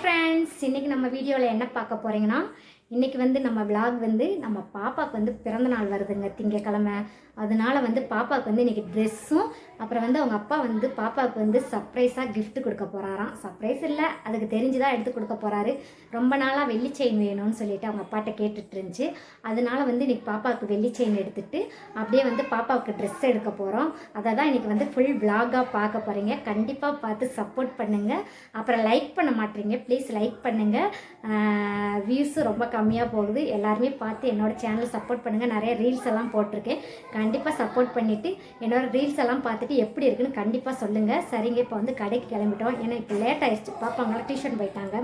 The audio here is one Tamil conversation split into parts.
ஃப்ரெண்ட்ஸ், இன்றைக்கி நம்ம வீடியோவில் என்ன பார்க்க போகிறீங்கன்னா, இன்றைக்கி நம்ம vlog நம்ம பாப்பாவுக்கு பிறந்த நாள் வருதுங்க திங்கக்கிழமை. அதனால் பாப்பாவுக்கு இன்றைக்கி ட்ரெஸ்ஸும் அப்புறம் அவங்க அப்பா பாப்பாவுக்கு சர்ப்ரைஸாக gift கொடுக்க போகிறாராம். சர்ப்ரைஸ் இல்லை, அதுக்கு தெரிஞ்சுதான் எடுத்து கொடுக்க போகிறாரு. ரொம்ப நாளாக வெள்ளி செயின் வேணும்னு சொல்லிட்டு அவங்க அப்பாட்ட கேட்டுட்டு இருந்துச்சு. அதனால் இன்றைக்கி பாப்பாவுக்கு வெள்ளி செயின் எடுத்துகிட்டு அப்படியே பாப்பாவுக்கு ட்ரெஸ் எடுக்க போகிறோம். அதை தான் இன்றைக்கி ஃபுல் vlog-ஆக பார்க்க போகிறீங்க. கண்டிப்பாக பார்த்து சப்போர்ட் பண்ணுங்கள். அப்புறம் லைக் பண்ண மாட்டீங்க, ப்ளீஸ் லைக் பண்ணுங்கள். வியூஸு ரொம்ப கம்மியாக போகுது. எல்லாருமே பார்த்து என்னோடய சேனல் சப்போர்ட் பண்ணுங்கள். நிறைய ரீல்ஸ் எல்லாம் போட்டிருக்கேன். கண்டிப்பாக சப்போர்ட் பண்ணிவிட்டு என்னோடய ரீல்ஸ் எல்லாம் பார்த்துட்டு எப்படி இருக்குன்னு கண்டிப்பாக சொல்லுங்கள். சரிங்க, இப்போ கடைக்கு கிளம்பிட்டோம். ஏன்னா இப்போ லேட் ஆகிடுச்சு. பாப்பாங்களாம் டியூஷன் போயிட்டாங்க,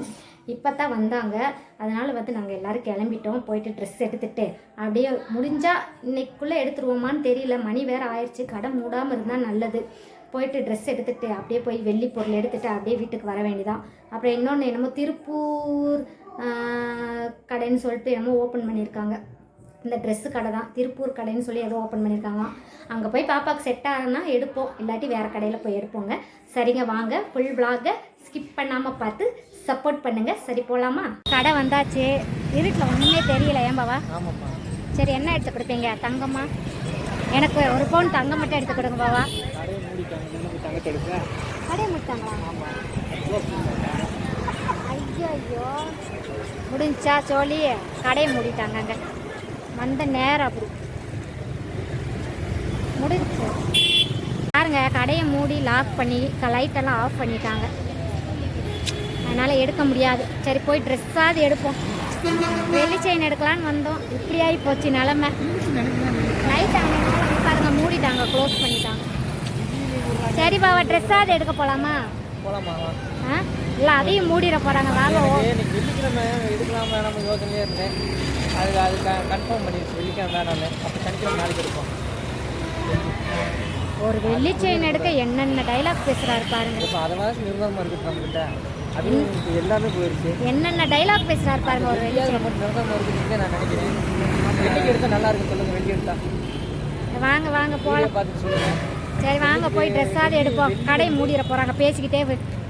இப்போ தான் வந்தாங்க. அதனால் நாங்கள் எல்லோரும் கிளம்பிட்டோம். போயிட்டு ட்ரெஸ் எடுத்துகிட்டு அப்படியே முடிஞ்சால் இன்னைக்குள்ளே எடுத்துருவோமான்னு தெரியல. மணி வேறு ஆயிடுச்சு. கடை மூடாமல் இருந்தால் நல்லது. போயிட்டு ட்ரெஸ் எடுத்துகிட்டு அப்படியே போய் வெள்ளி பொருள் எடுத்துகிட்டு அப்படியே வீட்டுக்கு வர வேண்டியதான். அப்புறம் இன்னொன்று என்னமோ திருப்பூர் கடைன்னு சொல்லிட்டு என்னமோ ஓப்பன் பண்ணியிருக்காங்க. இந்த ட்ரெஸ்ஸு கடை தான், திருப்பூர் கடைன்னு சொல்லி ஏதோ ஓப்பன் பண்ணியிருக்காங்களாம். அங்கே போய் பாப்பாவுக்கு செட் ஆகுனா எடுப்போம், இல்லாட்டி வேறு கடையில் போய் எடுப்போங்க. சரிங்க, வாங்க ஃபுல் vlog-ஐ ஸ்கிப் பண்ணாமல் பார்த்து சப்போர்ட் பண்ணுங்கள். சரி, போகலாமா? கடை வந்தாச்சு. இருட்டில் ஒன்றுமே தெரியல. ஏன் பாவா? சரி, என்ன எடுத்து கொடுப்பீங்க? தங்கம்மா, எனக்கு ஒரு பவுன் தங்கம் மட்டும் எடுத்து கொடுங்க பாவா. கடையை முடித்தாங்களா? ஐயோ ஐயோ, முடிஞ்சா சொல்லி கடையை மூடிட்டாங்க. அங்கே வந்த நேரம் அப்படி முடிஞ்சு பாருங்க. கடையை மூடி லாக் பண்ணி லைட்டெல்லாம் ஆஃப் பண்ணிட்டாங்க. அதனால் எடுக்க முடியாது. சரி, போய் ட்ரெஸ்ஸாவது எடுப்போம். வெள்ளி செயின் எடுக்கலான்னு வந்தோம். இப்படி ஆகி போச்சு நிலமை. நைட் ஆனால் பாருங்க மூடிட்டாங்க, க்ளோஸ் பண்ணிட்டாங்க. சரி பாவா, ட்ரெஸ்ஸாவது எடுக்க போகலாமா? ஆ இல்லை, அதையும் மூடிட போகிறாங்க. வாங்க. ஒரு வெள்ளி செயின் எடுக்க என்னென்ன டைலாக் பேசுகிறாரு பாருங்க. எல்லாமே போயிடுச்சு. என்னென்ன டைலாக் பேசுகிறாரு பாருங்க. ஒரு வெள்ளி செயின் நான் நினைக்கிறேன் வெள்ளி எடுத்தால் நல்லா இருக்கும். சொல்லுங்கள், வெள்ளி எடுத்தா வாங்க வாங்க போகலாம். பார்த்து சொல்லுங்கள். சரி வாங்க, போய் ட்ரெஸ்ஸாவது எடுப்போம். கடை மூடிட போகிறாங்க பேசிக்கிட்டே.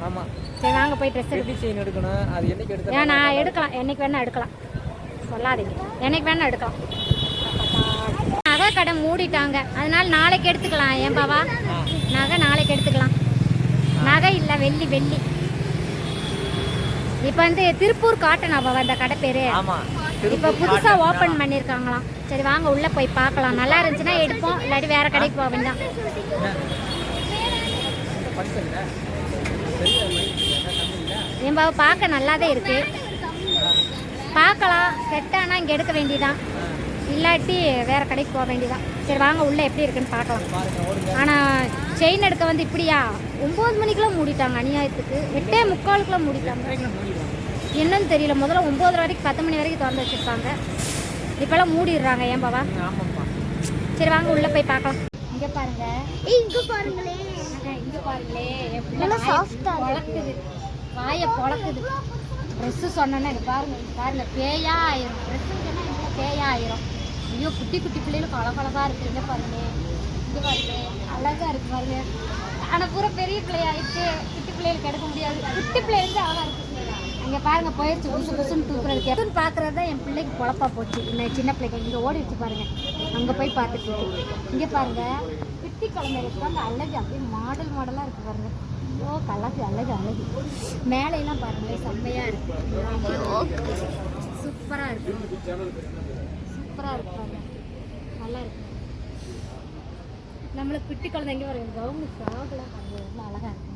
ஆமாம், சரி வாங்க போய் ட்ரெஸ் வெள்ளி செயின் எடுக்கணும். அது என்னைக்கு எடுத்து? ஏன் நான் எடுக்கலாம், என்னைக்கு வேணால் எடுக்கலாம். சொல்லாதீங்க, என்னைக்கு வேணால் எடுக்கலாம். நகை கடை மூடிட்டாங்க, அதனால நாளைக்கு எடுத்துக்கலாம். ஏன் பாவா? நகை நாளைக்கு எடுத்துக்கலாம். நகை இல்லை, வெள்ளி வெள்ளி. இப்போ திருப்பூர் காட்டனா பாவா இந்த கடை பேர்? இப்போ புதுசாக ஓப்பன் பண்ணியிருக்காங்களாம். சரி வாங்க உள்ளே போய் பார்க்கலாம். நல்லா இருந்துச்சுன்னா எடுப்போம், இல்லாட்டி வேறு கடைக்கு போக வேண்டாம். என் பாவா பார்க்க நல்லாதான் இருக்குது. பார்க்கலாம், செட் ஆனால் இங்கே எடுக்க வேண்டியதான், இல்லாட்டி வேறு கடைக்கு போக வேண்டியதான். சரி வாங்க உள்ளே எப்படி இருக்குன்னு பார்க்கலாம். ஆனால் செயின் எடுக்க இப்படியா 9 மணிக்கெலாம் மூடிட்டாங்க. அநியாயத்துக்கு 8:45 மூடிட்டாங்க. என்னன்னு தெரியல. முதல்ல 9 வரைக்கும் 10 மணி வரைக்கும் திறந்து வச்சுருப்பாங்க. இப்போல்லாம் மூடிடுறாங்க. ஏன் பாவா? சரி வாங்க உள்ளே போய் பார்க்கலாம். இங்கே பாருங்க, இங்கே பாருங்களே, இங்கே பாருங்களே. என் பிள்ளை பொழக்குது, வாயை பொழக்குது. ட்ரெஸ்ஸு சொன்னோன்னே பாருங்க பாருங்க, பேயா ஆயிரும். ட்ரெஸ்ஸு சொன்னால் இங்கே பேயா ஆயிரும். ஐயோ, குட்டி குட்டி பிள்ளைகளுக்கு அழகழகாக இருக்குது. இங்கே பாருங்க, இங்கே பாருங்க, அழகாக இருக்குது பாருங்க. ஆனால் பூரா பெரிய பிள்ளையாயிடுச்சு. குட்டி பிள்ளைகளுக்கு எடுக்க முடியாது. குட்டி பிள்ளைகளுக்கு அழகாக இருக்குது. இங்கே பாருங்க, போயிடுச்சு புசு புசுன்னு தூக்குறதுக்கு. எப்படின்னு பார்க்குறது தான் என் பிள்ளைக்கு பொழப்பா போச்சு. இன்னும் சின்ன பிள்ளைங்க இங்கே ஓடிடுச்சு பாருங்கள். அங்கே போய் பார்த்துட்டு இங்கே பாருங்கள், குட்டி குழந்தை இருக்குது. அந்த அழகு அப்படியே மாடல் மாடலாக இருக்குது பாருங்கள். ஓ, அழகு அழகு அழகு. மேலையெல்லாம் பாருங்களேன், செம்மையாக இருக்குது. சூப்பராக இருக்குது, சூப்பராக இருக்குது பாருங்க. நல்லா இருக்குது. நம்மளுக்கு குட்டி குழந்தை எங்கே பாருங்க, கவுனு ஃப்ராக்லாம் பாருங்கள், ரொம்ப அழகாக இருக்குது.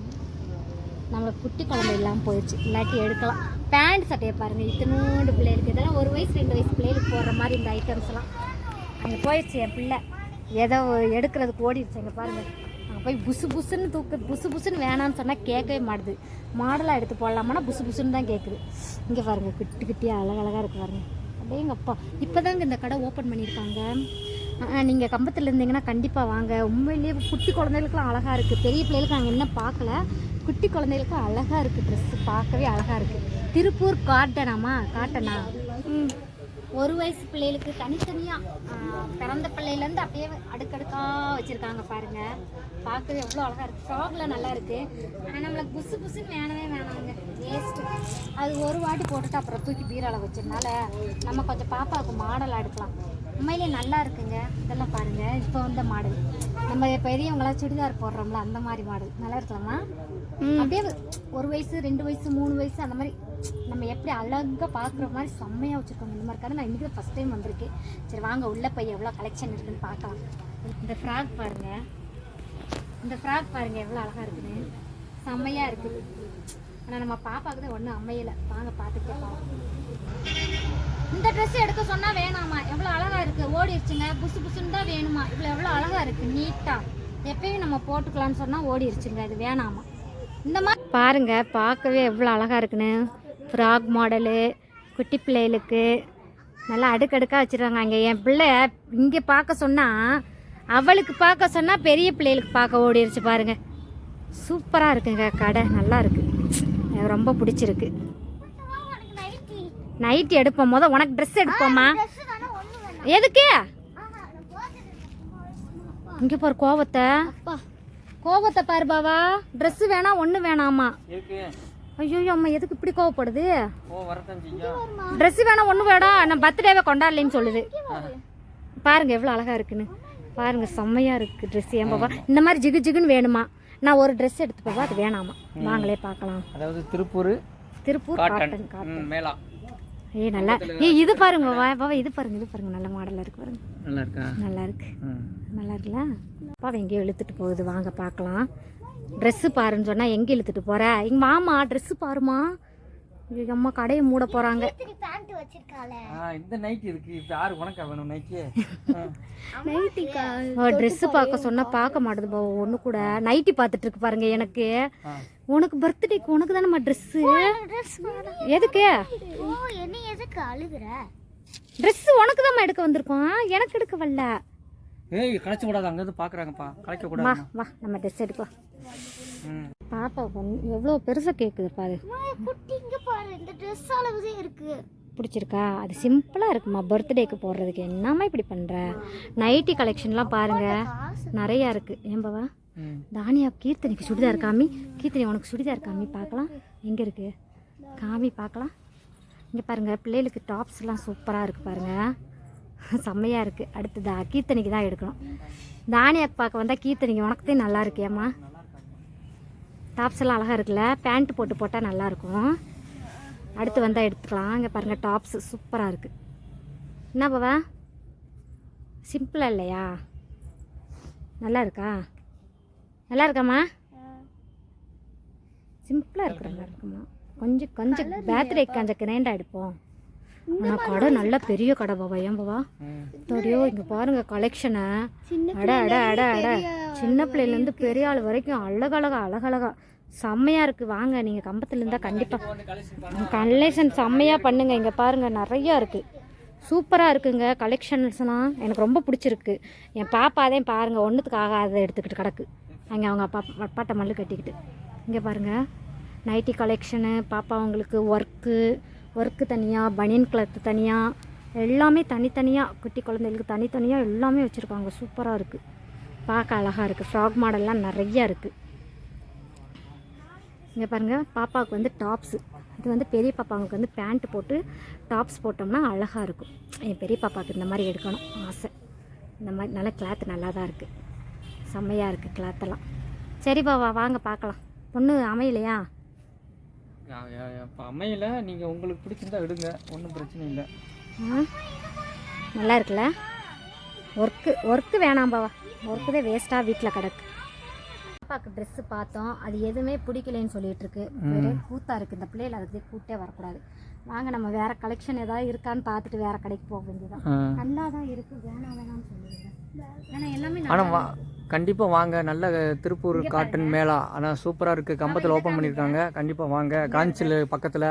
நம்மளுக்கு குட்டி குழந்தை இல்லாமல் போயிடுச்சு, இல்லாட்டி எடுக்கலாம். பேண்ட் சட்டையை பாருங்கள், இத்தனோண்டு பிள்ளைகளுக்கு. இதெல்லாம் 1 வயசு 2 வயசு பிள்ளைகளுக்கு போடுற மாதிரி இந்த ஐட்டம்ஸ்லாம். அங்கே போயிடுச்சு என் பிள்ளை, ஏதோ எடுக்கிறதுக்கு ஓடிடுச்சு. அங்கே பாருங்கள், அங்கே போய் புசு புசுன்னு புசு புசுன்னு வேணான்னு சொன்னால் கேட்கவே மாட்டுது. மாடலாக எடுத்து போடலாமான்னா புசு புசுன்னு தான் கேட்குது. இங்கே பாருங்கள், குட்டி குட்டியாக அழகழகாக இருக்குது பாருங்கள். அப்படியே எங்கள் அப்பா இப்போ தாங்க இந்த கடை ஓப்பன் பண்ணியிருக்காங்க. நீங்கள் கம்பத்தில் இருந்தீங்கன்னா கண்டிப்பாக வாங்க. உண்மையிலேயே குட்டி குழந்தைகளுக்குலாம் அழகாக இருக்குது. பெரிய பிள்ளைகளுக்கு நாங்கள் இன்னும் பார்க்கல. குட்டி குழந்தைகளுக்கும் அழகாக இருக்குது. ட்ரெஸ்ஸு பார்க்கவே அழகாக இருக்குது. திருப்பூர் காட்டனாமா? காட்டனா? ஒரு வயசு பிள்ளைகளுக்கு தனித்தனியாக பிறந்த பிள்ளையிலேருந்து அப்படியே அடுக்கடுக்காக வச்சுருக்காங்க பாருங்க. பார்க்கவே எவ்வளோ அழகாக இருக்குது. ஃப்ராக்லாம் நல்லா இருக்குது. ஆனால் நம்மளுக்கு புசு புசுன்னு வேணவே வேணாங்க, வேஸ்ட்டு. அது ஒரு வாட்டி போட்டுட்டு அப்புறம் தூக்கி பீரால வச்சதுனால நம்ம கொஞ்சம் பாப்பாவுக்கு மாடலாக எடுக்கலாம். உண்மையிலே நல்லா இருக்குங்க. இதெல்லாம் பாருங்கள், இப்போ வந்த மாடல். நம்ம பெரியவங்களாம் சுடிதார் போடுறோம்ல அந்த மாதிரி மாடல் நல்லா இருக்கலாமா? அப்படியே ஒரு வயசு 2 வயசு 3 வயசு அந்த மாதிரி நம்ம எப்படி அழகாக பார்க்குற மாதிரி செம்மையாக வச்சுருக்கோங்க. இந்த மாதிரி நான் இன்றைக்கி ஃபஸ்ட் டைம் வந்திருக்கேன். சரி வாங்க உள்ளே போய் எவ்வளோ கலெக்ஷன் இருக்குதுன்னு பார்க்கலாம். இந்த ஃப்ராக் பாருங்கள், இந்த ஃப்ராக் பாருங்கள் எவ்வளோ அழகாக இருக்குதுன்னு. செம்மையாக இருக்குது. ஆனால் நம்ம பாப்பாவுக்கு தான் ஒன்றும் அமையலை. வாங்க பார்த்துட்டே போகலாம். இந்த ட்ரெஸ் எடுக்க சொன்னால் வேணாமா? எவ்வளோ அழகாக இருக்குது. ஓடிடுச்சுங்க. புசு புசுன்னு தான் வேணுமா? இவ்வளோ எவ்வளோ அழகாக இருக்குது, நீட்டாக. எப்பயும் நம்ம போட்டுக்கலான்னு சொன்னால் ஓடிடுச்சுங்க. இது வேணாமா? இந்த மாதிரி பாருங்க, பார்க்கவே எவ்வளோ அழகாக இருக்குன்னு. ஃப்ராக் மாடலு குட்டி பிள்ளைகளுக்கு நல்லா அடுக்கடுக்காக வச்சுருக்காங்க. அங்கே என் பிள்ளை இங்கே பார்க்க சொன்னால், அவளுக்கு பார்க்க சொன்னால் பெரிய பிள்ளைகளுக்கு பார்க்க ஓடிடுச்சு பாருங்க. சூப்பராக இருக்குங்க கடை, நல்லா இருக்குது. எனக்கு ரொம்ப பிடிச்சிருக்கு. நைட்டி எடுப்போம். உனக்கு ட்ரெஸ் எடுப்போம்மா. எதுக்கு? இங்கே பாரு கோவத்தை, கோவத்தை பாரு பாவா. ட்ரெஸ் வேணாம், ஒன்று வேணாமா? ஐயோ அம்மா எதுக்கு இப்படி கோவப்படுது? ட்ரெஸ் வேணாம், ஒன்று வேணாம், நான் பர்த்டேவே கொண்டாடலன்னு சொல்லுது. பாருங்க எவ்வளோ அழகா இருக்குன்னு பாருங்க. செம்மையா இருக்கு ட்ரெஸ். ஏன் பாப்பா இந்த மாதிரி ஜிகு ஜிகுன்னு வேணுமா? நான் ஒரு ட்ரெஸ் எடுத்து பாப்பா, அது வேணாமா? வாங்களே பார்க்கலாம். அதாவது திருப்பூர் காட்டன் மேலா. நல்லா. இது பாருங்க பாபா, இது பாருங்க, இது பாருங்க, நல்ல மாடலா இருக்கு பாருங்க. நல்லா இருக்கா? நல்லா இருக்கு. நல்லா இருக்குல்ல? பாப்பா எங்கேயோ இழுத்துட்டு போகுது, வாங்க பார்க்கலாம். ட்ரெஸ்ஸு பாருன்னு சொன்னா எங்கே இழுத்துட்டு போற? எங்க மாமா ட்ரெஸ்ஸு பாருமா. எங்க அம்மா கடையை மூட போறாங்க. இந்த நைட்டி இருக்கு. இப்ப யாரு உனக்கு வேணும் நைட்டி? நைட்டிக்கா ட்ரெஸ் பார்க்க சொன்னா பார்க்க மாட்டேது பாவா. ஒன்று கூட நைட்டி பார்த்துட்டு இருக்கு பாருங்க. எனக்கு உனக்கு பர்த்டேக்கு உனக்கு தானேம்மா ட்ரெஸ்ஸு. எதுக்கு அழுகுற? ட்ரெஸ் உனக்கு தான் எடுக்க வந்திருக்கோம், எனக்கு எடுக்க வரல. ஏய் கலைச்சு கூடாது, அங்க இருந்து பாக்குறாங்கப்பா, கலைக்க கூடாது. வா வா நம்ம ட்ரெஸ் எடுக்கலாம். பாப்பா எவ்வளோ பெருசாக கேட்குது பாரு. இந்த ட்ரெஸ் அளவுதான் இருக்கு. பிடிச்சிருக்கா? அது சிம்பிளாக இருக்குமா பர்த்டேக்கு போடுறதுக்கு. என்னம்மா இப்படி பண்ணுற? நைட்டி கலெக்ஷன்லாம் பாருங்க நிறையா இருக்குது. ஏன்பாவா தானியா கீர்த்தனிக்கு சுடிதார் காமி. கீர்த்தனி உனக்கு சுடிதார் காமி பார்க்கலாம். எங்கே இருக்குது காமி பார்க்கலாம். இங்கே பாருங்கள் பிள்ளைகளுக்கு டாப்ஸ்லாம் சூப்பராக இருக்குது பாருங்கள், செம்மையாக இருக்குது. அடுத்ததா கீர்த்தனிக்கு தான் எடுக்கணும். தானியாக்கு பார்க்க வந்தால் கீர்த்தனிக்கு உனக்கு தான் நல்லா இருக்கேம்மா. டாப்ஸ் எல்லாம் அழகாக இருக்குல்ல? பேண்ட் போட்டு போட்டால் நல்லாயிருக்கும். அடுத்து வந்தால் எடுத்துக்கலாம். இங்கே பாருங்கள் டாப்ஸு சூப்பராக இருக்குது. என்ன பாவா சிம்பிளாக இல்லையா? நல்லா இருக்கா? நல்லா இருக்காம்மா? சிம்பிளாக இருக்கிற மாதிரி இருக்குமா? கொஞ்சம் கொஞ்சம் பர்த்டேக்கு கொஞ்சம் கிரைண்டாக எடுப்போம். ஆனால் கடை நல்ல பெரிய கடை பாவா. ஏன் பாவா தோடியோ இங்கே பாருங்க கலெக்ஷனை. அட அட அட அட சின்ன பிள்ளைலேருந்து பெரிய ஆள் வரைக்கும் அழகழகா செம்மையாக இருக்குது. வாங்க நீங்கள் கம்பத்தில் இருந்தால் கண்டிப்பாக கலெக்ஷன் செம்மையாக பண்ணுங்க. இங்கே பாருங்கள் நிறையா இருக்குது, சூப்பராக இருக்குங்க கலெக்ஷன்ஸ்லாம். எனக்கு ரொம்ப பிடிச்சிருக்கு. என் பாப்பாதே பாருங்கள் ஒன்றுத்துக்கு ஆகாத எடுத்துக்கிட்டு கிடக்கு அங்கே அவங்க அப்பாட்ட மல்லு கட்டிக்கிட்டு. இங்கே பாருங்கள் நைட்டி கலெக்ஷனு. பாப்பா அவங்களுக்கு ஒர்க்கு தனியாக, பனியன் கிளாத்து தனியாக, எல்லாமே தனித்தனியாக. குட்டி குழந்தைகளுக்கு தனித்தனியாக எல்லாமே வச்சுருக்காங்க. சூப்பராக இருக்குது, பார்க்க அழகாக இருக்குது. ஃப்ராக் மாடல்லாம் நிறையா இருக்குது. இங்கே பாருங்கள் பாப்பாவுக்கு வந்து டாப்ஸு. இது வந்து பெரிய பாப்பாவுக்கு வந்து பேண்ட் போட்டு டாப்ஸ் போட்டோம்னா அழகாக இருக்கும். என் பெரிய பாப்பாவுக்கு இந்த மாதிரி எடுக்கணும் ஆசை. இந்த மாதிரி நல்ல கிளாத்து நல்லா தான் இருக்குது, செம்மையாக இருக்குது கிளாத்தெல்லாம். சரி பாவா வாங்க பார்க்கலாம். பொண்ணு அமையலையா? அமையல. நீங்கள் உங்களுக்கு பிடிச்சிருந்தா எடுங்க, ஒன்றும் பிரச்சனை இல்லை. நல்லா இருக்குல்ல? ஒர்க்கு வேணாம் பாவா, ஒர்க்கு தான் வேஸ்ட்டாக வீட்டில் கிடக்கு. பாப்பாவுக்கு ட்ரெஸ்ஸு பார்த்தோம், அது எதுவுமே பிடிக்கலன்னு சொல்லிட்டு இருக்கு. ஒரே கூத்தாக இருக்குது. இந்த பிள்ளைகள் அதுக்கு கூட்டே வரக்கூடாது. வாங்க நம்ம வேறு கலெக்ஷன் ஏதாவது இருக்கான்னு பார்த்துட்டு வேறு கடைக்கு போக வேண்டியதான். நல்லா தான் இருக்குது, வேணாம்னு சொல்லிடுறேன். ஆனால் எல்லாமே ஆனால் கண்டிப்பாக வாங்க. நல்ல திருப்பூர் காட்டன் மேலா, ஆனால் சூப்பராக இருக்குது. கம்பத்தில் ஓப்பன் பண்ணியிருக்காங்க. கண்டிப்பாக வாங்க. காஞ்சில் பக்கத்தில்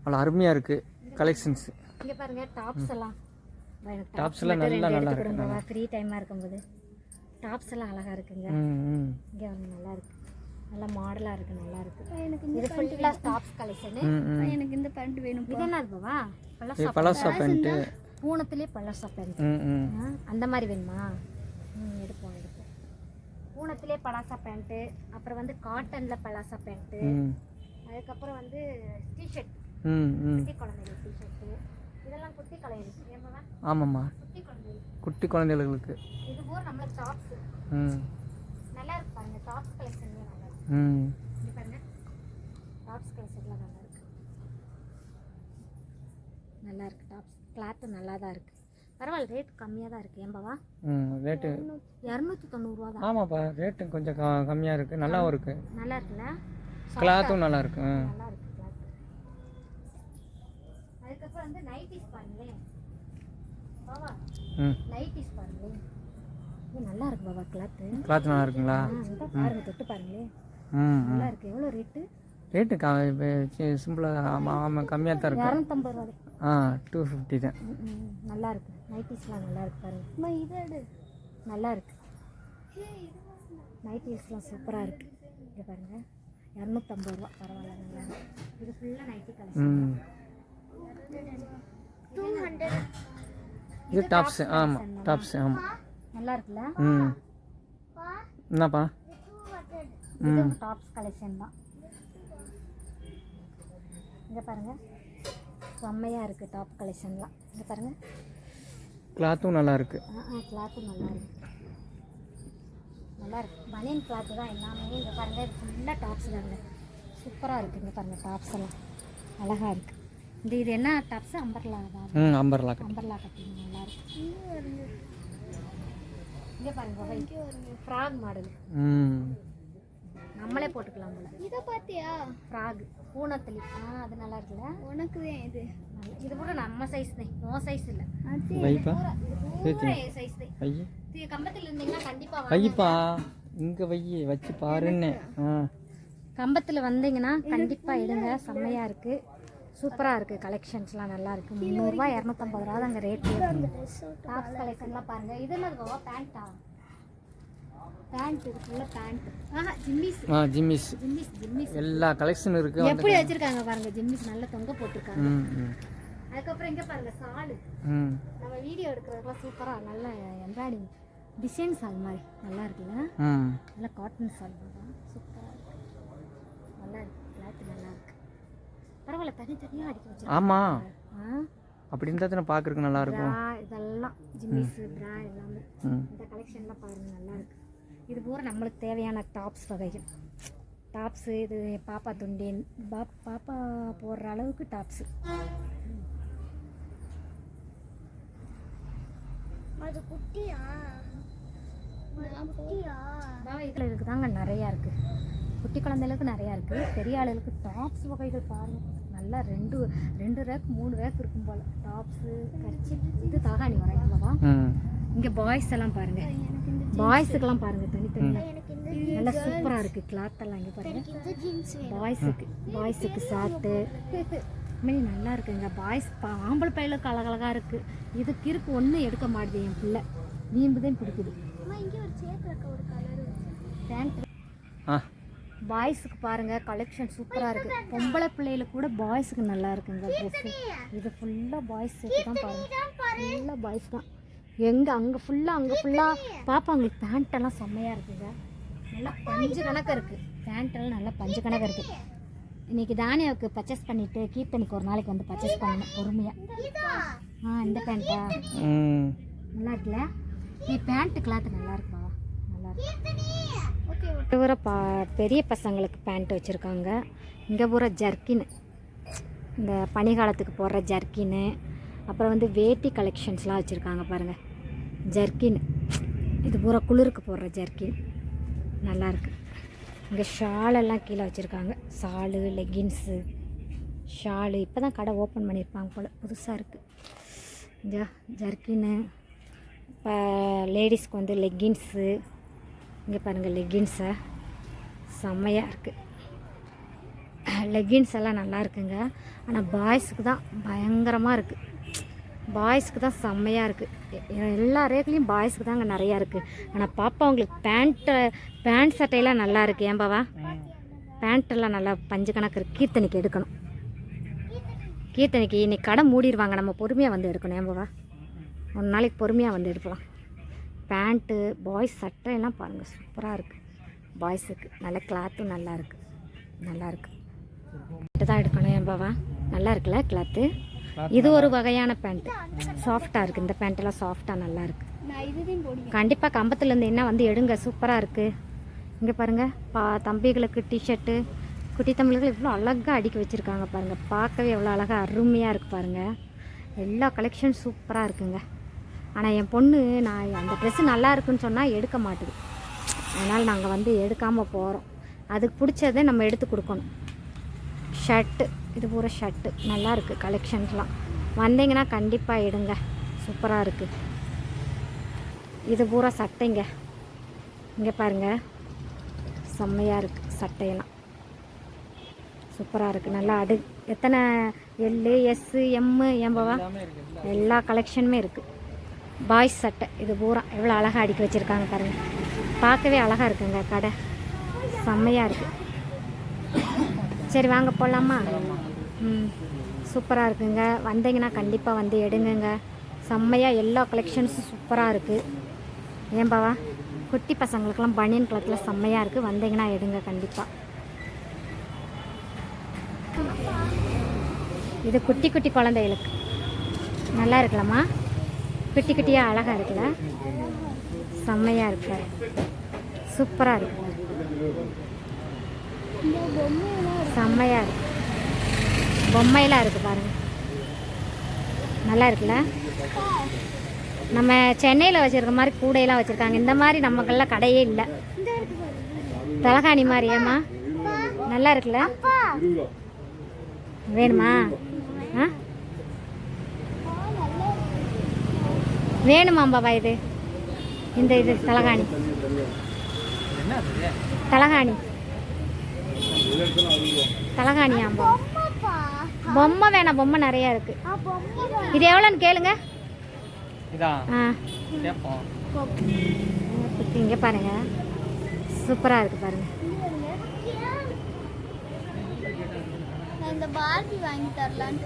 நல்லா அருமையாக இருக்குது கலெக்ஷன்ஸ். இங்கே பாருங்கள் டாப்ஸ் எல்லாம் நல்லா ஃப்ரீ டைமாக இருக்கும்போது டாப்ஸ் எல்லாம் அழகாக இருக்குங்க. இங்கே நல்லா இருக்கு. நல்லா மாடலாக இருக்குது, நல்லா இருக்குது. எனக்கு இது ஃபுல்லாக டாப்ஸ் கலெக்ஷனு. எனக்கு இந்த பேண்ட் வேணும். இது என்ன இருக்குவா? பலாசா பேண்ட்டு, பூனத்துலேயே பலாசா பேண்ட். அந்த மாதிரி வேணுமா? எடுப்போம். பூனத்துலேயே பலாசா பேண்ட்டு, அப்புறம் வந்து காட்டனில் பலாசா பேண்ட்டு, அதுக்கப்புறம் வந்து டிஷர்ட், குட்டி குழந்தைகள் டிஷர்ட்டு, இதெல்லாம் குட்டி குழந்தைகள். ஏமாவா? ஆமாம்மா, குட்டி குழந்தைகள், குட்டி குழந்தைகளுக்கு. இது பூரா நம்மளுக்கு டாப்ஸு. நல்லா இருக்கு பாருங்க, டாப்ஸ் கலெக்ஷன்லேயே நல்லா இருக்கு. இது பாருங்க, டாப்ஸ் கலெக்ஷன்லாம் நல்லா இருக்கு, நல்லா இருக்கு. டாப்ஸ் கிளாத்து நல்லா தான் இருக்கு. பரவாயில்ல, ரேட் கம்மியாக தான் இருக்குது. ஏம்பாவா? ரேட்டு 290 ரூபா தான். ஆமாப்பா, ரேட்டு கொஞ்சம் கம்மியாக இருக்குது, நல்லாவும் இருக்குது. நல்லா இருக்குல்ல, கிளாத்தும் நல்லா இருக்கு. நல்லா இருக்கு கிளாத். அதுக்கப்புறம் வந்து நைட்டிஸ் பாருங்களேன் பாவா, நைட்டிஸ் பாருங்களேன். இது நல்லா இருக்கு பாவா, கிளாத்து. கிளாத் நல்லா இருக்குங்களா? பாருங்க, தொட்டு பாருங்களேன், நல்லா இருக்கு. எவ்வளோ ரேட்டு? ரேட்டு சிம்பிளாக ஆமாம் கம்மியாக தான் இருக்குது. 250 ரூபா. 250 தான். நல்லா இருக்கு, நைட்டிஸ்லாம் நல்லா இருக்கு பாருங்க. இது எடு. நல்லா இருக்கு, நைட்டிஸ்லாம் சூப்பராக இருக்கு. இது பாருங்க, 250 ரூபா. பரவாயில்ல, நல்லா இருக்கு. இது ஃபுல்லாக நைட்டி கலெக்ஷன். 200. இது டாப்ஸு. ஆமாம், டாப்ஸு. ஆமாம், நல்லா இருக்குல்ல. என்னப்பா? இது டாப்ஸ் கலெக்ஷன் தான். இங்கே பாருங்க, செம்மையாக இருக்குது டாப் கலெக்ஷன்லாம். இங்கே பாருங்க, கிளாத்தும் நல்லா இருக்கு. கிளாத்தும் நல்லா இருக்கு, நல்லா இருக்கு. பனியன் கிளாத்து தான் எல்லாமே. இங்கே பாருங்க, இது ஃபுல்லாக டாப்ஸ் தாங்க, சூப்பராக இருக்குது. இங்கே பாருங்க, டாப்ஸ் எல்லாம் அழகாக இருக்குது. இது என்ன டாப்ஸு? அம்பர்லா தான். அம்பர்லா கட்டிங் நல்லா இருக்கு. இங்கே பாருங்க, ஃப்ராக் மாடல், நம்மளே போட்டுக்கலாம் போல. இதை பார்த்தியா? ஃப்ராக் பூனத்துலி. அது நல்லா இருக்குல்ல. உனக்கு தான் இது. இது கூட நம்ம சைஸ் தான், நோ சைஸ் இல்லை. வைப்பா, சைஸ் தான். வையி கம்பத்தில் இருந்தீங்கன்னா கண்டிப்பாக வைப்பா, இங்கே வச்சு பாருன்னு. கம்பத்தில் வந்தீங்கன்னா கண்டிப்பாக எடுங்க, செம்மையாக இருக்குது, சூப்பராக இருக்குது. கலெக்ஷன்ஸ்லாம் நல்லா இருக்குது. 300 ரூபா 250 ரூபா தாங்க ரேட்டு. டாப்ஸ் கலெக்ஷன்லாம் பாருங்கள். இது என்னது பாவா? பேண்ட்டா? பேண்ட், இது ஃபுல்லாக பேண்ட். ஜிம்மிஸ். ஜிம்மிஸ் எல்லா கலெக்ஷனும் இருக்குது. எப்படி வச்சுருக்காங்க பாருங்கள், ஜிம்மிஸ் நல்லா தொங்க போட்டிருக்காங்க. அதுக்கப்புறம் இங்கே பாருங்கள், சாலு. நம்ம வீடியோ எடுக்கிறதுலாம் சூப்பராக நல்ல எம்ப்ராய்டிங் டிசைன் சால் மாதிரி நல்லா இருக்குல்ல. நல்லா காட்டன் சால் தான், சூப்பராக இருக்குது, நல்லா இருக்குது. கிளாத்து நல்லா இருக்குது, பரவாயில்ல. தனித்தனியாக அடிக்க வச்சு. ஆமாம், அப்படி இருந்தால் தானே பார்க்குறதுக்கு நல்லா இருக்கும். இதெல்லாம் ஜிம்மிஸு, ப்ரா எல்லாமே. இந்த கலெக்ஷன்லாம் பாருங்கள், நல்லா இருக்குது. இது பூரா நம்மளுக்கு தேவையான டாப்ஸ் வகைகள். டாப்ஸு, இது பாப்பா துண்டேன், பாப்பா போடுற அளவுக்கு டாப்ஸு. அது குட்டியா? இதில் இருக்குதாங்க, நிறையா இருக்குது. குட்டி குழந்தைகளுக்கு நிறையா இருக்குது, பெரிய ஆளுகளுக்கு டாப்ஸ் வகைகள் பாருங்கள். நல்லா ரெண்டு ரேக் 3 ரேக் இருக்கும் போல் டாப்ஸு. கரிச்சி இது தகாணி வரையாமவா. இங்கே பாய்ஸ் எல்லாம் பாருங்கள், பாய்ஸுக்கெல்லாம் பாருங்கள் தனித்தனியாக நல்லா சூப்பராக இருக்குது. கிளாத்தெல்லாம் இங்கே பாருங்கள், பாய்ஸுக்கு ஷார்ட்டு மாரி நல்லா இருக்குங்க. பாய்ஸ் ஆம்பளை பையலுக்கு அழகழகாக இருக்குது. இதுக்கு இருக்கு ஒன்றும் எடுக்க மாட்டேது என் பிள்ளை, வீம்புதான் பிடிக்குது. பேண்ட் பாய்ஸுக்கு பாருங்கள், கலெக்ஷன் சூப்பராக இருக்குது. பொம்பளை பிள்ளைகளுக்கு கூட பாய்ஸுக்கு நல்லா இருக்குங்க ட்ரெஸ்ஸு. இது ஃபுல்லாக பாய்ஸுக்கு தான் பாருங்கள், ஃபுல்லாக பாய்ஸ் தான். அங்கே ஃபுல்லாக பாப்பாங்களுக்கு பேண்ட்டெல்லாம் செம்மையாக இருக்குங்க. நல்லா பஞ்சு கணக்காக இருக்குது, பேண்ட்டெல்லாம் நல்லா பஞ்சு கணக்காக இருக்குது. இன்றைக்கி தானியாவுக்கு பர்ச்சேஸ் பண்ணிவிட்டு கீர்த்தனுக்கு ஒரு நாளைக்கு வந்து பர்ச்சேஸ் பண்ணணும் பொறுமையாக. இந்த பேண்ட்டா நல்லா இருக்குல்ல. நீ பேண்ட்டு கிளாத்து நல்லா இருக்குமா? நல்லா இருக்கு. பூரா பெரிய பசங்களுக்கு பேண்ட் வச்சுருக்காங்க. இங்கே பூரா ஜர்க்கின்னு, இந்த பனிக்காலத்துக்கு போடுற ஜர்க்கின்னு, அப்புறம் வந்து வேட்டி கலெக்ஷன்ஸ்லாம் வச்சுருக்காங்க பாருங்கள். ஜர்க்கின், இது பூரா குளிருக்கு போடுற ஜர்க்கின் நல்லாயிருக்கு. இங்கே ஷாலெல்லாம் கீழே வச்சுருக்காங்க, ஷாலு, லெகின்ஸு, ஷாலு. இப்போ தான் கடை ஓப்பன் பண்ணியிருப்பாங்க போல், புதுசாக இருக்குது. இங்கே ஜர்க்கின்னு, இப்போ லேடிஸ்க்கு வந்து லெகின்ஸு. இங்கே பாருங்கள், லெகின்ஸை செம்மையாக இருக்குது. லெகின்ஸ் எல்லாம் நல்லா இருக்குங்க. ஆனால் பாய்ஸுக்கு தான் பயங்கரமாக இருக்குது. பாய்ஸ்க்கு தான் செம்மையாக இருக்குது. எல்லா ரேட்லேயும் பாய்ஸ்க்கு தாங்க நிறையா இருக்குது. ஆனால் பாப்பா உங்களுக்கு பேண்ட் சட்டையெல்லாம் நல்லா இருக்குது. ஏன்பாவா பேண்ட்டெல்லாம் நல்லா பஞ்சு கணக்கு இருக்குது. கீர்த்தனைக்கு எடுக்கணும். கீர்த்தனைக்கு இன்னைக்கு கடை மூடிடுவாங்க. நம்ம பொறுமையாக வந்து எடுக்கணும். ஏன்பாவா ஒரு நாளைக்கு பொறுமையாக வந்து எடுக்கலாம். பேண்ட்டு பாய்ஸ் சட்டையெல்லாம் பாருங்கள் சூப்பராக இருக்குது. பாய்ஸுக்கு நல்ல கிளாத்தும் நல்லா இருக்குது. நல்லாயிருக்கு. தான் எடுக்கணும். ஏன்பாவா நல்லா இருக்குல்ல கிளாத்து. இது ஒரு வகையான பேண்ட்டு சாஃப்டாக இருக்குது. இந்த பேண்ட்டெல்லாம் சாஃப்டாக நல்லா இருக்குது. நான் இதுதான் போடுவேன். கண்டிப்பாக கம்பத்துலேருந்து என்ன வந்து எடுங்க. சூப்பராக இருக்குது. இங்கே பாருங்கள் தம்பிகளுக்கு டிஷர்ட்டு குட்டி தம்பிகளுக்கு இவ்வளோ அழகாக அடுக்கி வச்சுருக்காங்க பாருங்கள். பார்க்கவே எவ்வளோ அழகாக அருமையாக இருக்குது பாருங்கள். எல்லா கலெக்ஷன் சூப்பராக இருக்குங்க. ஆனால் என் பொண்ணு நான் அந்த ட்ரெஸ்ஸு நல்லா இருக்குன்னு சொன்னால் எடுக்க மாட்டுது. அதனால் நாங்கள் வந்து எடுக்காமல் போகிறோம். அதுக்கு பிடிச்சதை நம்ம எடுத்து கொடுக்கணும். ஷர்ட்டு இது பூரா ஷர்ட்டு நல்லா இருக்குது. கலெக்ஷன்ஸ்லாம் வந்தீங்கன்னா கண்டிப்பாக எடுங்க. சூப்பராக இருக்குது. இது பூரா சட்டைங்க. இங்கே பாருங்கள் செம்மையாக இருக்குது. சட்டையெல்லாம் சூப்பராக இருக்குது. நல்லா எத்தனை எல்லு எஸ்ஸு எம்மு ஏம்பவா எல்லா கலெக்ஷனுமே இருக்குது. பாய்ஸ் சட்டை இது பூரா எவ்வளோ அழகாக அடுக்கி வச்சுருக்காங்க பாருங்கள். பார்க்கவே அழகாக இருக்குங்க கடை. செம்மையாக இருக்குது. சரி வாங்க போகலாமா? சூப்பராக இருக்குங்க. வந்தீங்கன்னா கண்டிப்பாக வந்து எடுங்க. செம்மையாக எல்லா கலெக்ஷன்ஸும் சூப்பராக இருக்குது. ஏன்பாவா குட்டி பசங்களுக்கெல்லாம் பனியன் கிளாத்தில் செம்மையாக இருக்குது. வந்தீங்கன்னா எடுங்க கண்டிப்பாக. இது குட்டி குட்டி குழந்தைகளுக்கு நல்லா இருக்கலாமா? குட்டி குட்டியாக அழகாக இருக்குல்ல? செம்மையாக இருக்கு. சூப்பராக இருக்கு. செம்மையாக இருக்கு. பொம்மையெல்லாம் இருக்குது பாருங்கள். நல்லா இருக்குல்ல? நம்ம சென்னையில் வச்சுருக்க மாதிரி கூடையெல்லாம் வச்சுருக்காங்க. இந்த மாதிரி நமக்கெல்லாம் கடையே இல்லை. தலகாணி மாதிரி. ஏம்மா நல்லா இருக்குல்ல? வேணுமா? ஆ வேணுமா பாபா? இது இந்த இது தலகாணி தலகாணியாம்பா. பொம்மை வேணாம். பொம்மை நிறையா இருக்குது. இது எவ்வளோன்னு கேளுங்க. இங்கே பாருங்க சூப்பராக இருக்குது பாருங்க. இந்த பார்பி வாங்கி தரலான்னு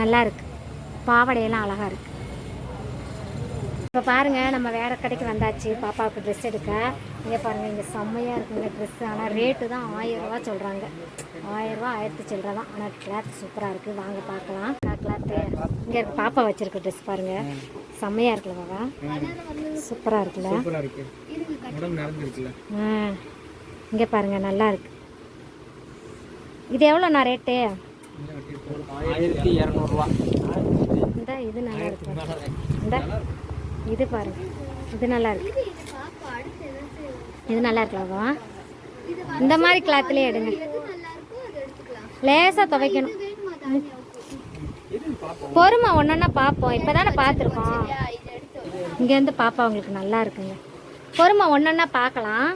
நல்லா இருக்கு. பாவாடையெல்லாம் அழகாக இருக்குது. இப்போ பாருங்கள் நம்ம வேறு கடைக்கு வந்தாச்சு பாப்பாவுக்கு ட்ரெஸ் எடுக்க. இங்கே பாருங்கள் இங்கே செம்மையாக இருக்குங்க ட்ரெஸ்ஸு. ஆனால் ரேட்டு தான் 1000 ரூபா சொல்கிறாங்க. 1000 ரூபா 1000 சில்லற தான். ஆனால் கிளாத் சூப்பராக இருக்குது. வாங்க பார்க்கலாம். கிளாத்து இங்கே இருக்கு. பாப்பா வச்சுருக்க ட்ரெஸ் பாருங்கள் செம்மையாக இருக்குல்ல பாபா? சூப்பராக இருக்குல்ல? இங்கே பாருங்கள் நல்லா இருக்கு. இது எவ்வளோண்ணா ரேட்டு? 1200 ரூபா. இந்த இது நல்லா இருக்கு. இந்த இது பாருங்க இது நல்லா இருக்கு. இது நல்லா இருக்கலாமா? இந்த மாதிரி கிளாத்லேயே எடுங்க. லேசாக துவைக்கணும். பொறுமை ஒன்றா பார்ப்போம். இப்போ தானே பார்த்துருக்கோம். இங்கேருந்து பாப்பா உங்களுக்கு நல்லா இருக்குங்க. பொறுமை ஒன்றா பார்க்கலாம்.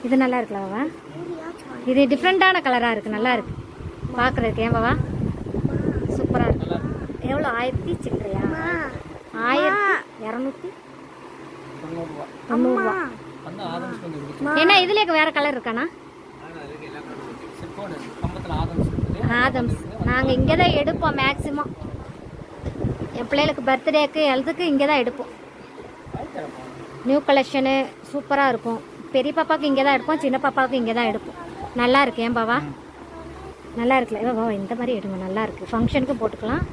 இது நல்லா இருக்கலாமா? இது டிஃப்ரெண்ட்டான கலராக இருக்குது. நல்லா இருக்குது பார்க்குறதுக்கு. ஏன் பாவா சூப்பராக இருக்கு. எவ்வளோ? 1000 சில்லறையா? 1290 ரூபா. ஏன்னா இதுல வேற கலர் இருக்காண்ணா? ஆதம்ஸ் நாங்கள் இங்கே தான் எடுப்போம் மேக்ஸிமம். என் பிள்ளைகளுக்கு பர்த்டேக்கு எல்லாத்துக்கும் இங்கே தான் எடுப்போம். நியூ கலெக்ஷனு சூப்பராக இருக்கும். பெரிய பாப்பாவுக்கு இங்கே தான் எடுப்போம். சின்ன பாப்பாவுக்கு இங்கே தான் எடுப்போம். நல்லா இருக்கு. ஏன் பாவா நல்லா இருக்குல்ல? பாவா இந்த மாதிரி எடுங்க. நல்லா இருக்குது. ஃபங்க்ஷனுக்கும் போட்டுக்கலாம்,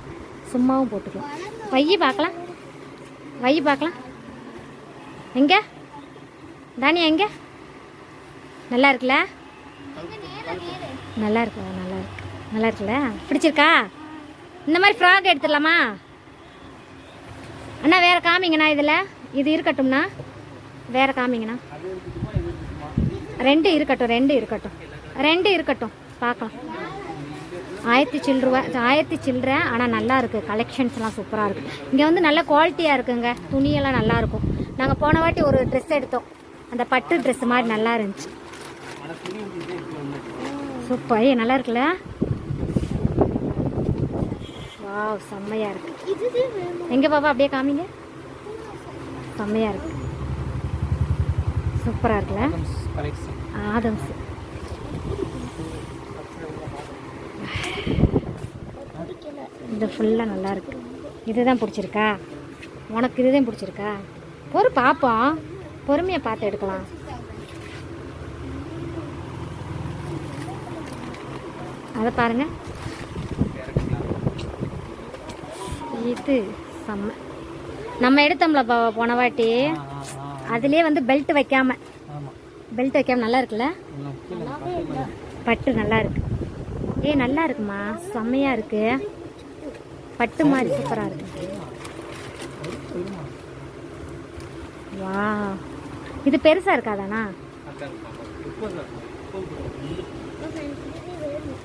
சும்மாவும் போட்டுக்கலாம். வையி பார்க்கலாம். வையி பார்க்கலாம். எங்கே தானியா? எங்கே? நல்லா இருக்குல்ல? நல்லா இருக்கு. நல்லா இருக்கு. நல்லா இருக்குல்ல? பிடிச்சிருக்கா? இந்த மாதிரி ஃப்ராக் எடுத்துடலாமா அண்ணா? வேறு காமிங்கண்ணா. இதில் இது இருக்கட்டும்ண்ணா. வேறு காமிங்கண்ணா. 2 இருக்கட்டும். 2 இருக்கட்டும். பார்க்கலாம். 1000 சில்லற. 1000 சில்லற. ஆனால் நல்லா இருக்குது. கலெக்ஷன்ஸ்லாம் சூப்பராக இருக்குது. இங்கே வந்து நல்ல குவாலிட்டியாக இருக்குங்க. துணியெல்லாம் நல்லாயிருக்கும். நாங்கள் போன வாட்டி ஒரு ட்ரெஸ் எடுத்தோம். அந்த பட்டு ட்ரெஸ் மாதிரி நல்லா இருந்துச்சு. சூப்பர். நல்லா இருக்குல்ல? வாவ் செம்மையாக இருக்கு. இதுவே வேணும். எங்கே பாப்பா அப்படியே காமிங்க. செம்மையாக இருக்கு, சூப்பராக இருக்குல்ல. கலெக்ஷன் ஆதம்ஸ் இது ஃபுல்லாக நல்லா இருக்கு. இதுதான் பிடிச்சிருக்கா உனக்கு? இதுதான் பிடிச்சிருக்கா? பார்ப்போம், பொறுமையாக பார்த்து எடுக்கலாம். அதை பாருங்க, இது செம்ம. நம்ம எடுத்தோம்ல போன வாட்டி, அதுலேயே வந்து பெல்ட் வைக்காம நல்லா இருக்குல்ல. பட்டு நல்லா இருக்கு. நல்லா இருக்குமா, செம்மையா இருக்கு. பட்டு மாதிரி சூப்பரா இருக்கு. வா, இது பெருசா இருக்காதானா?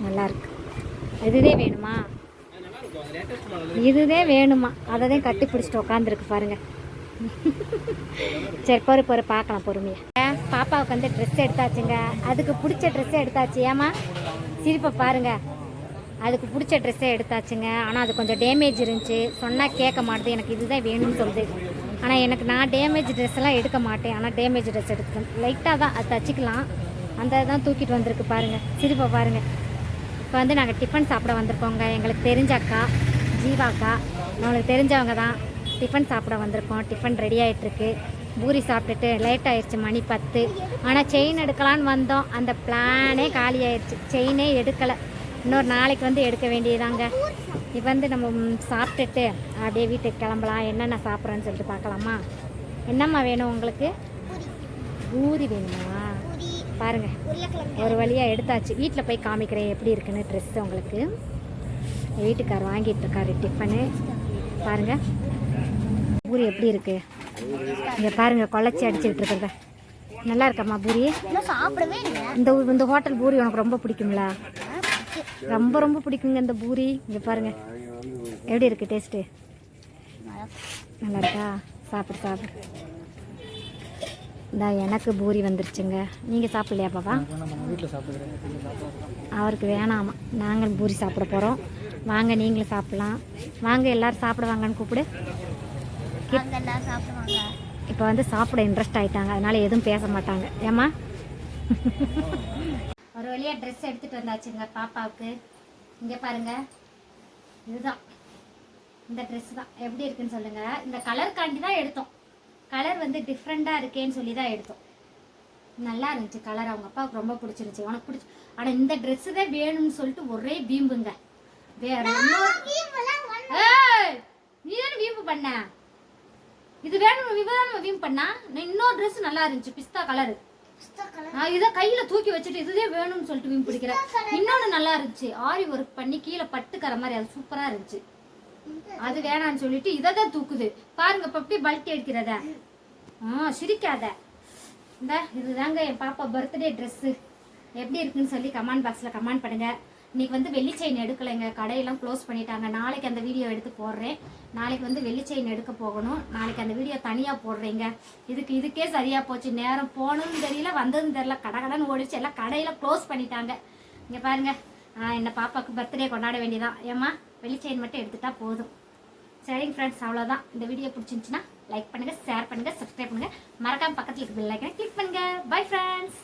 நல்லா இருக்கு. இதுதே வேணுமா? இதுதே வேணுமா? அதை தான் கட்டி பிடிச்சிட்டு உட்காந்துருக்கு பாருங்க. சரி பொறு பார்க்கலாம் பொறுமையா. பாப்பாவுக்கு வந்து ட்ரெஸ் எடுத்தாச்சுங்க. அதுக்கு பிடிச்ச ட்ரெஸ்ஸே எடுத்தாச்சு. ஏமா சிரிப்பை பாருங்க. அதுக்கு பிடிச்ச ட்ரெஸ்ஸே எடுத்தாச்சுங்க. ஆனால் அது கொஞ்சம் டேமேஜ் இருந்துச்சு. சொன்னால் கேட்க மாட்டேது, எனக்கு இதுதான் வேணும்னு சொல்லுது. ஆனால் நான் டேமேஜ் ட்ரெஸ் எல்லாம் எடுக்க மாட்டேன். ஆனால் டேமேஜ் ட்ரெஸ் எடுத்துக்கணும், லைட்டாக தான் அது தச்சுக்கலாம். அந்த தான் தூக்கிட்டு வந்திருக்கு பாருங்கள், சிரிப்பை பாருங்கள். இப்போ வந்து நாங்கள் டிஃபன் சாப்பிட வந்திருக்கோங்க. எங்களுக்கு தெரிஞ்ச அக்கா ஜீவா அக்கா, நம்மளுக்கு தெரிஞ்சவங்க தான். டிஃபன் சாப்பிட வந்திருக்கோம். டிஃபன் ரெடி ஆகிட்டுருக்கு. பூரி சாப்பிட்டுட்டு லேட் ஆயிடுச்சு, மணி 10. ஆனால் செயின் எடுக்கலான்னு வந்தோம், அந்த பிளானே காலி ஆயிடுச்சு. செயினே எடுக்கலை. இன்னொரு நாளைக்கு வந்து எடுக்க வேண்டியதாங்க. இப்போ வந்து நம்ம சாப்பிட்டுட்டு அப்படியே வீட்டுக்கு கிளம்பலாம். என்னென்ன சாப்பிட்றேன்னு சொல்லிட்டு பார்க்கலாமா? என்னம்மா வேணும் உங்களுக்கு? பூரி வேணுமா? பாருங்க, ஒரு வழியாக எடுத்தாச்சு. வீட்டில் போய் காமிக்கிறேன் எப்படி இருக்குன்னு ட்ரெஸ்ஸு உங்களுக்கு. வீட்டுக்கார் வாங்கிட்டு இருக்காரு டிஃபனு. பாருங்கள் பூரி எப்படி இருக்கு. இங்கே பாருங்கள், குழச்சி அடிச்சுக்கிட்டு இருக்கிறத. நல்லா இருக்காம்மா பூரி? சாப்பிடவே இல்லை. இந்த ஹோட்டல் பூரி உனக்கு ரொம்ப பிடிக்குங்களா? ரொம்ப பிடிக்குங்க இந்த பூரி. இங்கே பாருங்க எப்படி இருக்கு டேஸ்ட்டு. நல்லா இருக்கா? சாப்பிடு. இந்த எனக்கு பூரி வந்துருச்சுங்க. நீங்கள் சாப்பிட்லையா பாப்பா? அவருக்கு வேணாமா, நாங்கள் பூரி சாப்பிட போகிறோம். வாங்க நீங்களும் சாப்பிட்லாம். வாங்க எல்லோரும் சாப்பிடுவாங்கன்னு கூப்பிடு. இப்போ வந்து சாப்பிட இன்ட்ரெஸ்ட் ஆகிட்டாங்க, அதனால் எதுவும் பேச மாட்டாங்க. ஏம்மா? ஒரு வழியாக ட்ரெஸ் எடுத்துகிட்டு வந்தாச்சுங்க பாப்பாவுக்கு. இங்கே பாருங்கள், இதுதான் இந்த ட்ரெஸ் தான். எப்படி இருக்குன்னு சொல்லுங்கள். இந்த கலருக்காண்டி தான் எடுத்தோம். கலர் வந்து டிஃப்ரெண்ட்டாக இருக்கேன்னு சொல்லி தான் எடுத்தோம். நல்லா இருந்துச்சு கலர். அவங்க அப்பாவுக்கு ரொம்ப பிடிச்சிருந்துச்சி. உனக்கு பிடிச்சி. ஆனால் இந்த ட்ரெஸ்ஸு தான் வேணும்னு சொல்லிட்டு ஒரே வீம்புங்க. வேற நீ தானே வீம்பு பண்ண. இது வேணும் நம்ம வீம்பு பண்ணா. இன்னொரு ட்ரெஸ் நல்லா இருந்துச்சு, பிஸ்தா கலரு. இதை கையில தூக்கி வச்சுட்டு இதுதே வேணும்னு சொல்லிட்டு வீம்பு பிடிக்கிறேன். இன்னொன்று நல்லா இருந்துச்சு, ஆரி ஒர்க் பண்ணி கீழே பட்டுக்கிற மாதிரி, அது சூப்பரா இருந்துச்சு. அது வேணான்னு சொல்லிட்டு இதை தான் தூக்குது பாருங்க. இப்போ எப்படி பல்ட்டி அடிக்கிறத. சிரிக்காத. இந்த இதுதாங்க என் பாப்பா பர்த்டே ட்ரெஸ்ஸு. எப்படி இருக்குன்னு சொல்லி கமெண்ட் பாக்ஸில் கமெண்ட் பண்ணுங்க. இன்னைக்கு வந்து வெள்ளி செயின் எடுக்கலைங்க, கடையெல்லாம் க்ளோஸ் பண்ணிட்டாங்க. நாளைக்கு அந்த வீடியோ எடுத்து போடுறேன். நாளைக்கு வந்து வெள்ளி செயின் எடுக்க போகணும். நாளைக்கு அந்த வீடியோ தனியாக போடுறேங்க. இதுக்கே சரியாக போச்சு. நேரம் போகணும்னு தெரியல, வந்ததுன்னு தெரியல, கடைன்னு ஓடிச்சு. எல்லாம் கடையில் க்ளோஸ் பண்ணிட்டாங்க. இங்கே பாருங்க, என்ன பாப்பாவுக்கு பர்த்டே கொண்டாட வேண்டியதான். ஏம்மா வெள்ளி செயின் மட்டும் எடுத்துட்டா போதும். சரிங்க ஃப்ரெண்ட்ஸ், அவ்வளோதான். இந்த வீடியோ பிடிச்சிருந்துச்சுன்னா லைக் பண்ணுங்கள், ஷேர் பண்ணுங்கள், சப்ஸ்கிரைப் பண்ணுங்கள். மறக்காம பக்கத்தில் இருக்க பெல் ஐக்கனை கிளிக் பண்ணுங்கள். Bye friends.